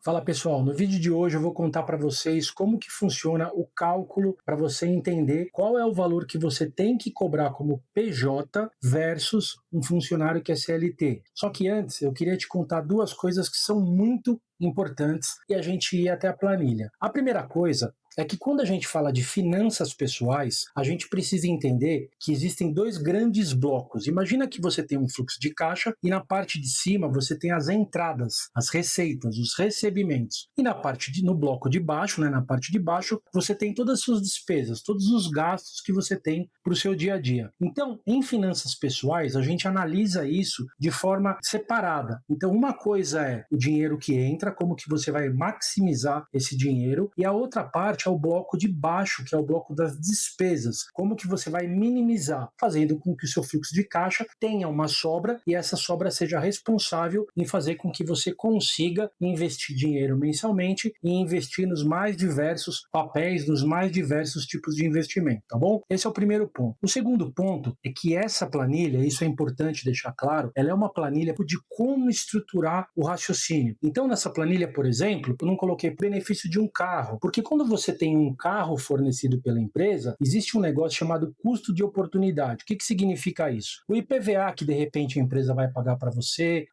Fala pessoal, no vídeo de hoje eu vou contar para vocês como que funciona o cálculo para você entender qual é o valor que você tem que cobrar como PJ versus um funcionário que é CLT. Só que antes eu queria te contar duas coisas que são muito importantes e a gente ir até a planilha. A primeira coisa é que quando a gente fala de finanças pessoais, a gente precisa entender que existem dois grandes blocos. Imagina que você tem um fluxo de caixa e na parte de cima você tem as entradas, as receitas, os recebimentos. E no bloco de baixo, na parte de baixo, você tem todas as suas despesas, todos os gastos que você tem para o seu dia a dia. Então, em finanças pessoais, a gente analisa isso de forma separada. Então, uma coisa é o dinheiro que entra, como que você vai maximizar esse dinheiro, e a outra parte é o bloco de baixo, que é o bloco das despesas. Como que você vai minimizar, fazendo com que o seu fluxo de caixa tenha uma sobra e essa sobra seja responsável em fazer com que você consiga investir dinheiro mensalmente e investir nos mais diversos papéis, nos mais diversos tipos de investimento, tá bom? Esse é o primeiro ponto. O segundo ponto é que essa planilha, isso é importante deixar claro, ela é uma planilha de como estruturar o raciocínio. Então, nessa planilha, por exemplo, eu não coloquei benefício de um carro, porque quando você tem um carro fornecido pela empresa, existe um negócio chamado custo de oportunidade. O que significa isso? O IPVA que de repente a empresa vai pagar para você,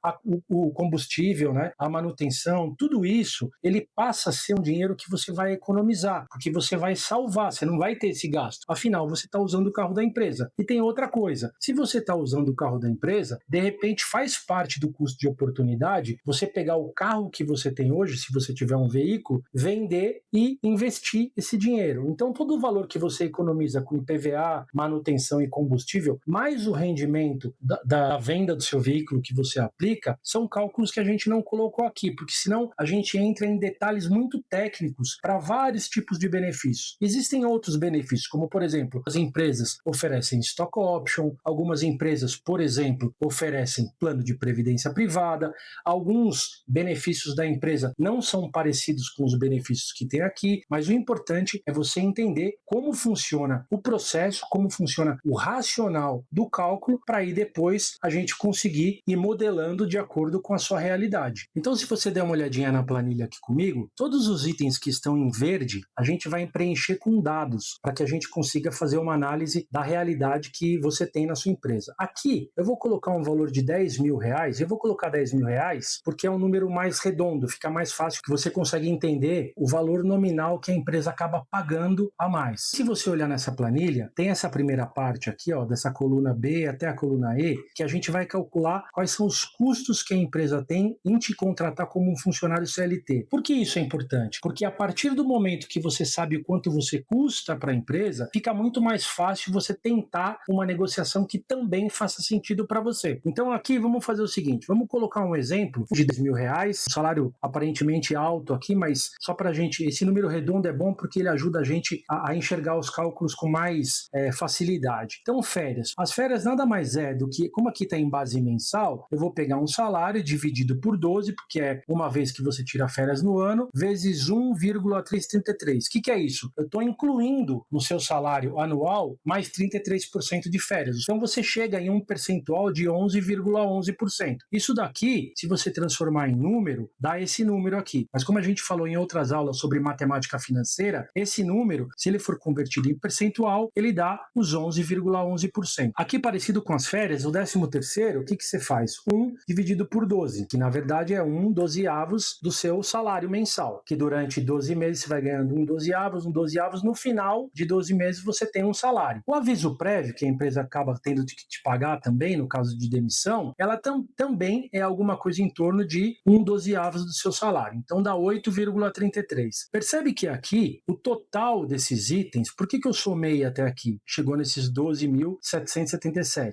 o combustível, né, a manutenção, tudo isso, ele passa a ser um dinheiro que você vai economizar, porque você vai salvar, você não vai ter esse gasto. Afinal, você está usando o carro da empresa. E tem outra coisa, se você está usando o carro da empresa, de repente faz parte do custo de oportunidade você pegar o carro que você tem hoje, se você tiver um veículo, vender e investir esse dinheiro. Então, todo o valor que você economiza com IPVA, manutenção e combustível, mais o rendimento da venda do seu veículo que você aplica, são cálculos que a gente não colocou aqui, porque senão a gente entra em detalhes muito técnicos para vários tipos de benefícios. Existem outros benefícios, como, por exemplo, as empresas oferecem stock option, algumas empresas, por exemplo, oferecem plano de previdência privada, alguns benefícios da empresa não são parecidos com os benefícios que tem aqui, mas o importante é você entender como funciona o processo, como funciona o racional do cálculo, para aí depois a gente conseguir ir modelando de acordo com a sua realidade. Então, se você der uma olhadinha na planilha aqui comigo, todos os itens que estão em verde, a gente vai preencher com dados, para que a gente consiga fazer uma análise da realidade que você tem na sua empresa. Aqui, eu vou colocar um valor de R$ 10.000, eu vou colocar R$ 10.000 porque é um número mais redondo, fica mais fácil que você consegue entender o valor nominal que a empresa acaba pagando a mais. Se você olhar nessa planilha, tem essa primeira parte aqui, ó, dessa coluna B até a coluna E, que a gente vai calcular quais são os custos que a empresa tem em te contratar como um funcionário CLT. Por que isso é importante? Porque a partir do momento que você sabe o quanto você custa para a empresa, fica muito mais fácil você tentar uma negociação que também faça sentido para você. Então aqui vamos fazer o seguinte, vamos colocar um exemplo de R$ 10.000, um salário aparentemente alto aqui, mas só para a gente, esse número redondo é bom porque ele ajuda a gente a enxergar os cálculos com mais facilidade. Então, férias. As férias nada mais é do que, como aqui está em base mensal, eu vou pegar um salário dividido por 12, porque é uma vez que você tira férias no ano, vezes 1,333. O que é isso? Eu estou incluindo no seu salário anual mais 33% de férias. Então, você chega em um percentual de 11,11%. Isso daqui, se você transformar em número, dá esse número aqui. Mas como a gente falou em outras aulas sobre matemática financeira, esse número, se ele for convertido em percentual, ele dá os 11,11%. Aqui, parecido com as férias, o 13º, o que você faz? 1 dividido por 12, que na verdade é 1/12 do seu salário mensal, que durante 12 meses você vai ganhando 1/12, no final de 12 meses você tem um salário. O aviso prévio, que a empresa acaba tendo que te pagar também, no caso de demissão, ela também é alguma coisa em torno de 1/12 do seu salário. Então dá 8,33. Percebe que aqui, o total desses itens, por que eu somei até aqui? Chegou nesses 12.777.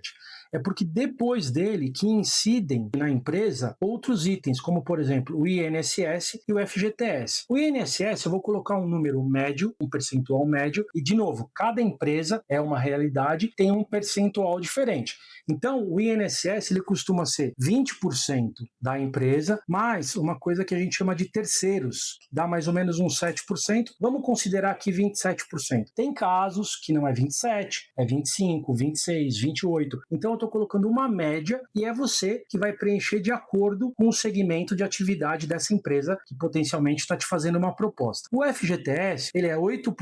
É porque depois dele que incidem na empresa outros itens, como por exemplo o INSS e o FGTS. O INSS eu vou colocar um número médio, um percentual médio, e de novo, cada empresa é uma realidade, tem um percentual diferente. Então, o INSS ele costuma ser 20% da empresa, mais uma coisa que a gente chama de terceiros, dá mais ou menos uns 7%. Vamos considerar aqui 27%. Tem casos que não é 27%, é 25%, 26%, 28%. Então, eu estou colocando uma média e é você que vai preencher de acordo com o segmento de atividade dessa empresa que potencialmente está te fazendo uma proposta. O FGTS, ele é 8%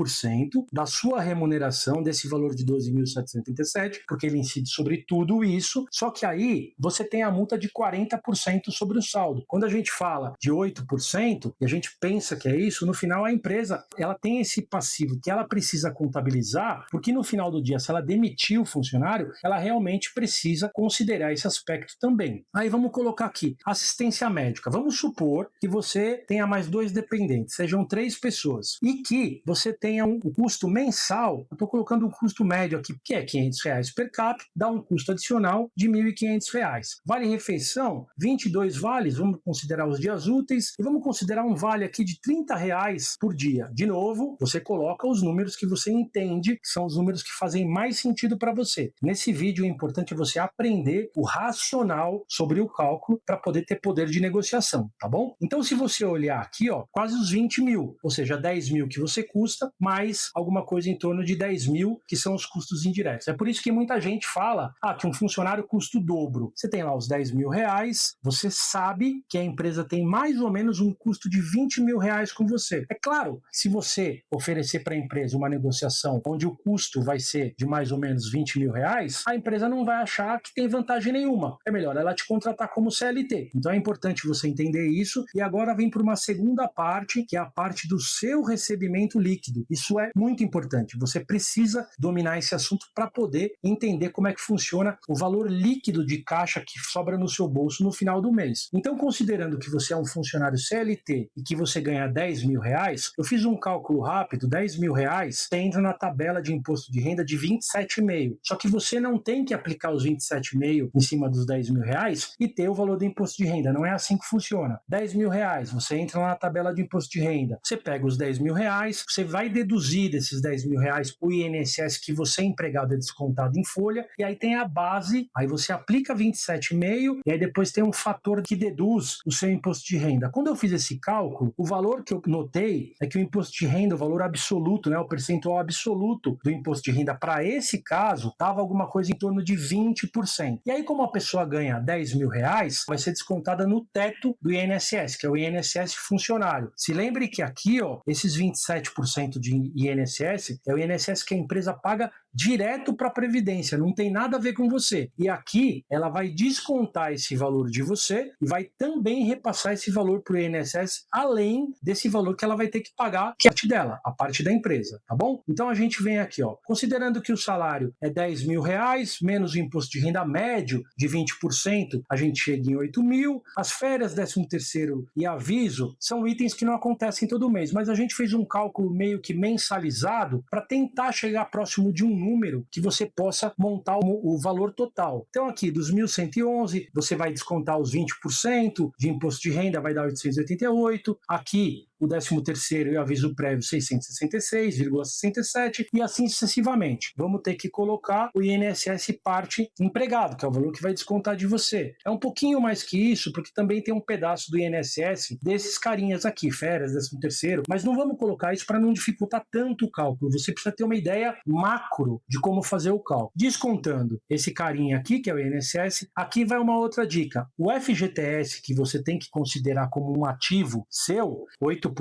da sua remuneração desse valor de 12.787, porque ele incide sobre tudo isso, só que aí você tem a multa de 40% sobre o saldo. Quando a gente fala de 8% e a gente pensa que é isso, no final a empresa ela tem esse passivo que ela precisa contabilizar, porque no final do dia, se ela demitir o funcionário, ela realmente precisa considerar esse aspecto também. Aí vamos colocar aqui, assistência médica. Vamos supor que você tenha mais 2 dependentes, sejam 3 pessoas, e que você tenha um custo mensal, eu estou colocando um custo médio aqui, que é R$500 per capita, dá um custo adicional de R$1.500. Vale refeição, 22 vales, vamos considerar os dias úteis, e vamos considerar um vale aqui de R$30 por dia. De novo, você coloca os números que você entende que são os números que fazem mais sentido para você. Nesse vídeo é importante você aprender o racional sobre o cálculo para poder ter poder de negociação, tá bom? Então, se você olhar aqui, ó, quase os 20 mil, ou seja, 10 mil que você custa, mais alguma coisa em torno de 10 mil, que são os custos indiretos. É por isso que muita gente fala que um funcionário custa o dobro. Você tem lá os 10 mil reais, você sabe que a empresa tem mais ou menos um custo de 20 mil reais com você. É claro, se você oferecer para a empresa uma negociação onde o custo vai ser de mais ou menos 20 mil reais, a empresa não vai achar que tem vantagem nenhuma. É melhor ela te contratar como CLT. Então é importante você entender isso. E agora vem para uma segunda parte, que é a parte do seu recebimento líquido. Isso é muito importante. Você precisa dominar esse assunto para poder entender como é que funciona o valor líquido de caixa que sobra no seu bolso no final do mês. Então, considerando que você é um funcionário CLT e que você ganha 10 mil reais, eu fiz um cálculo rápido, 10 mil reais, você entra na tabela de imposto de renda de 27,5. Só que você não tem que aplicar os 27,5 em cima dos 10 mil reais e ter o valor do imposto de renda. Não é assim que funciona. 10 mil reais, você entra na tabela de imposto de renda, você pega os 10 mil reais, você vai deduzir desses 10 mil reais o INSS que você empregado é descontado em folha, e aí tem a base, aí você aplica 27,5 e aí depois tem um fator que deduz o seu imposto de renda. Quando eu fiz esse cálculo, o valor que eu notei é que o imposto de renda, o valor absoluto, né, o percentual absoluto do imposto de renda para esse caso, estava alguma coisa em torno de 20%. E aí, como a pessoa ganha 10 mil reais, vai ser descontada no teto do INSS, que é o INSS funcionário. Se lembre que aqui, ó, esses 27% de INSS é o INSS que a empresa paga direto para a Previdência, não tem nada a ver com você. E aqui ela vai descontar esse valor de você e vai também repassar esse valor para o INSS, além desse valor que ela vai ter que pagar, que é a parte dela, a parte da empresa, tá bom? Então a gente vem aqui, ó, considerando que o salário é 10 mil reais, menos o imposto de renda médio de 20%, a gente chega em 8 mil, as férias, 13º e aviso são itens que não acontecem todo mês, mas a gente fez um cálculo meio que mensalizado para tentar chegar próximo de um número que você possa montar o valor total. Então aqui, dos 1.111, você vai descontar os 20% de imposto de renda, vai dar 888. Aqui, o 13º e o aviso prévio 666,67 e assim sucessivamente. Vamos ter que colocar o INSS parte empregado, que é o valor que vai descontar de você. É um pouquinho mais que isso, porque também tem um pedaço do INSS desses carinhas aqui, férias, 13º, mas não vamos colocar isso para não dificultar tanto o cálculo. Você precisa ter uma ideia macro de como fazer o cálculo. Descontando esse carinha aqui, que é o INSS, aqui vai uma outra dica. O FGTS, que você tem que considerar como um ativo seu, 8%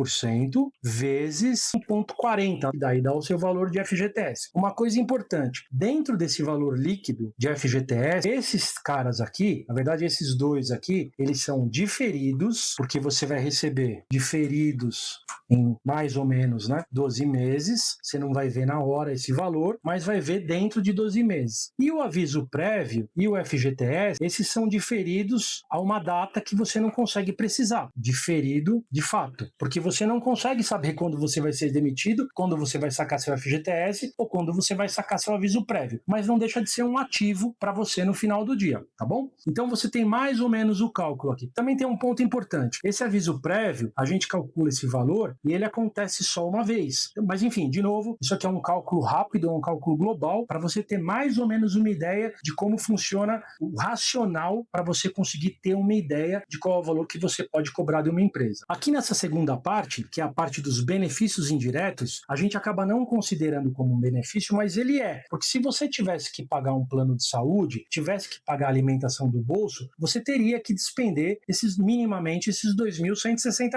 vezes 1,40, daí dá o seu valor de FGTS. Uma coisa importante, dentro desse valor líquido de FGTS, esses caras aqui, na verdade esses dois aqui, eles são diferidos, porque você vai receber diferidos em mais ou menos, né, 12 meses, você não vai ver na hora esse valor, mas vai ver dentro de 12 meses. E o aviso prévio e o FGTS, esses são diferidos a uma data que você não consegue precisar. Diferido de fato, porque você não consegue saber quando você vai ser demitido, quando você vai sacar seu FGTS ou quando você vai sacar seu aviso prévio, mas não deixa de ser um ativo para você no final do dia, tá bom? Então você tem mais ou menos o cálculo aqui. Também tem um ponto importante, esse aviso prévio, a gente calcula esse valor e ele acontece só uma vez, mas enfim, de novo, isso aqui é um cálculo rápido, é um cálculo global, para você ter mais ou menos uma ideia de como funciona o racional para você conseguir ter uma ideia de qual é o valor que você pode cobrar de uma empresa. Aqui nessa segunda parte, que é a parte dos benefícios indiretos, a gente acaba não considerando como um benefício, mas ele é. Porque se você tivesse que pagar um plano de saúde, tivesse que pagar a alimentação do bolso, você teria que despender minimamente esses R$ 2.160.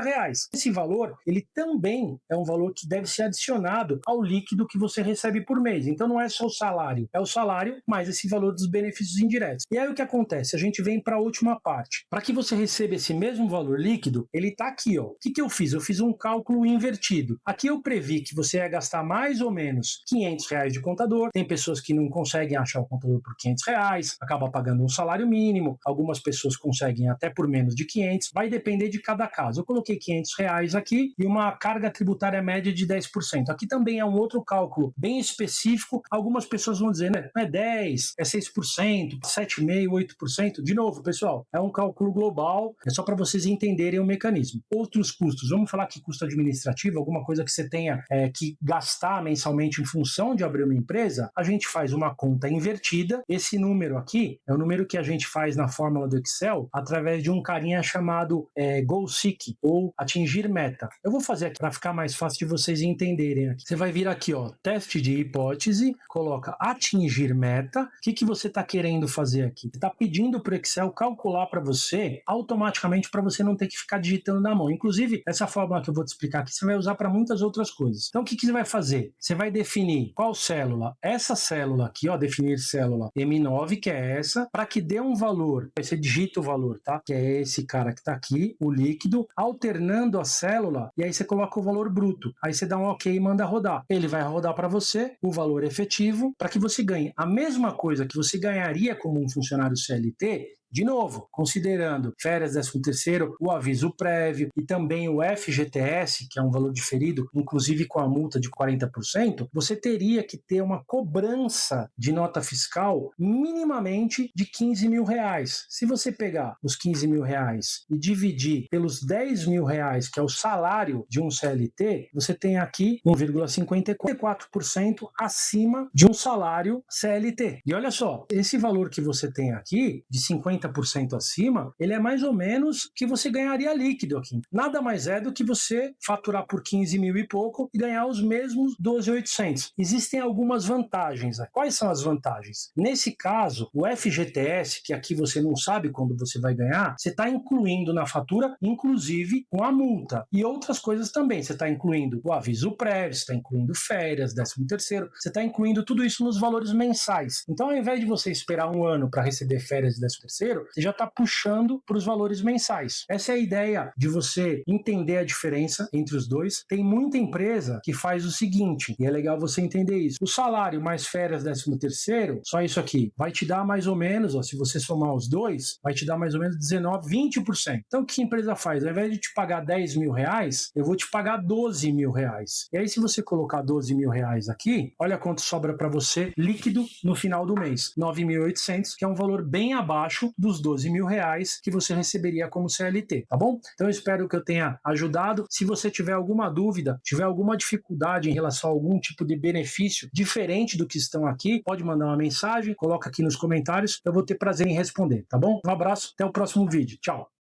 Esse valor, ele também é um valor que deve ser adicionado ao líquido que você recebe por mês. Então não é só o salário, é o salário mais esse valor dos benefícios indiretos. E aí o que acontece? A gente vem para a última parte. Para que você receba esse mesmo valor líquido, ele está aqui, ó. O que eu fiz? Eu fiz um cálculo invertido. Aqui eu previ que você ia gastar mais ou menos R$ 500 de contador. Tem pessoas que não conseguem achar o contador por R$ 500, acaba pagando um salário mínimo. Algumas pessoas conseguem até por menos de 500. Vai depender de cada caso. Eu coloquei R$ 500 aqui e uma carga tributária média de 10%. Aqui também é um outro cálculo bem específico. Algumas pessoas vão dizer, né, não é 10, é 6%, 7,5%, 8%. De novo, pessoal, é um cálculo global, é só para vocês entenderem o mecanismo. Outros custos, vamos falar que custo administrativo, alguma coisa que você tenha que gastar mensalmente em função de abrir uma empresa, a gente faz uma conta invertida. Esse número aqui é o número que a gente faz na fórmula do Excel através de um carinha chamado Goal Seek, ou atingir meta. Eu vou fazer aqui para ficar mais fácil de vocês entenderem aqui. Você vai vir aqui, ó, teste de hipótese, coloca atingir meta. O que você está querendo fazer aqui? Você está pedindo para o Excel calcular para você automaticamente, para você não ter que ficar digitando na mão. Inclusive, essa fórmula que eu vou te explicar aqui, você vai usar para muitas outras coisas. Então, o que você vai fazer? Você vai definir qual célula? Essa célula aqui, ó, definir célula M9, que é essa, para que dê um valor. Aí você digita o valor, tá? Que é esse cara que está aqui, o líquido, alternando a célula, e aí você coloca o valor bruto. Aí você dá um OK e manda rodar. Ele vai rodar para você o valor efetivo, para que você ganhe a mesma coisa que você ganharia como um funcionário CLT. De novo, considerando férias, 13º, o aviso prévio e também o FGTS, que é um valor diferido, inclusive com a multa de 40%, você teria que ter uma cobrança de nota fiscal minimamente de R$ 15.000. Se você pegar os R$ 15.000 e dividir pelos R$ 10.000, que é o salário de um CLT, você tem aqui 1,54% acima de um salário CLT. E olha só, esse valor que você tem aqui, de 50% acima, ele é mais ou menos que você ganharia líquido aqui. Nada mais é do que você faturar por 15 mil e pouco e ganhar os mesmos 12.800. Existem algumas vantagens. Quais são as vantagens? Nesse caso, o FGTS, que aqui você não sabe quando você vai ganhar, você está incluindo na fatura, inclusive com a multa. E outras coisas também. Você está incluindo o aviso prévio, você está incluindo férias, 13º, você está incluindo tudo isso nos valores mensais. Então, ao invés de você esperar um ano para receber férias e 13º, você já está puxando para os valores mensais. Essa é a ideia de você entender a diferença entre os dois. Tem muita empresa que faz o seguinte, e é legal você entender isso. O salário mais férias 13º, só isso aqui, vai te dar mais ou menos, ó, se você somar os dois, vai te dar mais ou menos 19, 20%. Então o que a empresa faz? Ao invés de te pagar R$ 10.000, eu vou te pagar R$ 12.000. E aí se você colocar R$ 12.000 aqui, olha quanto sobra para você líquido no final do mês. 9.800, que é um valor bem abaixo dos R$ 12.000 que você receberia como CLT, tá bom? Então eu espero que eu tenha ajudado. Se você tiver alguma dúvida, tiver alguma dificuldade em relação a algum tipo de benefício diferente do que estão aqui, pode mandar uma mensagem, coloca aqui nos comentários, eu vou ter prazer em responder, tá bom? Um abraço, até o próximo vídeo. Tchau!